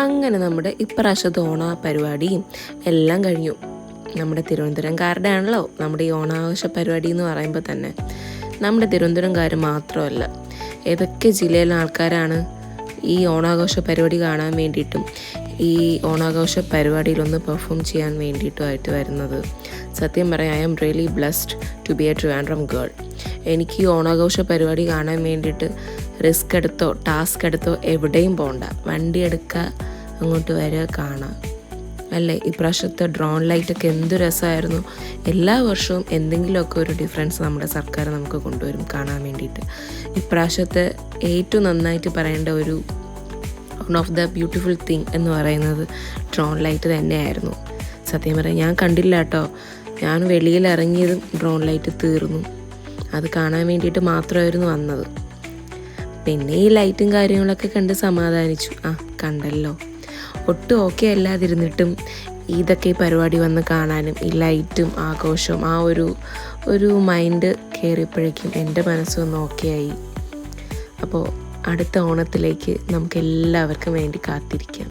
അങ്ങനെ നമ്മുടെ ഇപ്രാവശ്യത്തെ ഓണ പരിപാടിയും എല്ലാം കഴിഞ്ഞു. നമ്മുടെ തിരുവനന്തപുരംകാരുടെ ആണല്ലോ നമ്മുടെ ഈ ഓണാഘോഷ പരിപാടി എന്ന് പറയുമ്പോൾ തന്നെ. നമ്മുടെ തിരുവനന്തപുരംകാർ മാത്രമല്ല, ഏതൊക്കെ ജില്ലയിലെ ആൾക്കാരാണ് ഈ ഓണാഘോഷ പരിപാടി കാണാൻ വേണ്ടിയിട്ടും ഈ ഓണാഘോഷ പരിപാടിയിലൊന്ന് പെർഫോം ചെയ്യാൻ വേണ്ടിയിട്ടുമായിട്ട് വരുന്നത്. സത്യം പറയാം, I am really blessed to be a Trivandrum girl. എനിക്ക് ഈ ഓണാഘോഷ പരിപാടി കാണാൻ വേണ്ടിയിട്ട് റിസ്ക് എടുത്തോ ടാസ്ക് എടുത്തോ എവിടെയും പോകണ്ട, വണ്ടി എടുക്കുക, അങ്ങോട്ട് വരിക, കാണാം അല്ലേ. ഇപ്രാവശ്യത്തെ ഡ്രോൺ ലൈറ്റൊക്കെ എന്ത് രസമായിരുന്നു. എല്ലാ വർഷവും എന്തെങ്കിലുമൊക്കെ ഒരു ഡിഫറൻസ് നമ്മുടെ സർക്കാർ നമുക്ക് കൊണ്ടുവരും കാണാൻ വേണ്ടിയിട്ട്. ഇപ്രാവശ്യത്തെ ഏറ്റവും നന്നായിട്ട് പറയേണ്ട ഒരു one of the beautiful thing എന്ന് പറയുന്നത് ഡ്രോൺ ലൈറ്റ് തന്നെയായിരുന്നു. സത്യം പറയാം, ഞാൻ കണ്ടില്ല കേട്ടോ. ഞാൻ വെളിയിൽ ഇറങ്ങിയതും ഡ്രോൺ ലൈറ്റ് തീർന്നു. അത് കാണാൻ വേണ്ടിയിട്ട് മാത്രമായിരുന്നു വന്നത്. പിന്നെ ഈ ലൈറ്റും കാര്യങ്ങളൊക്കെ കണ്ട് സമാധാനിച്ചു. കണ്ടല്ലോ, ഒട്ടും ഓക്കെ അല്ലാതിരുന്നിട്ടും ഇതൊക്കെ ഈ പരിപാടി വന്ന് കാണാനും ഈ ലൈറ്റും ആഘോഷവും ആ ഒരു മൈൻഡ് കയറിയപ്പോഴേക്കും എൻ്റെ മനസ്സൊന്ന് ഓക്കെ ആയി. അപ്പോൾ അടുത്ത ഓണത്തിലേക്ക് നമുക്ക് എല്ലാവർക്കും വേണ്ടി കാത്തിരിക്കാം.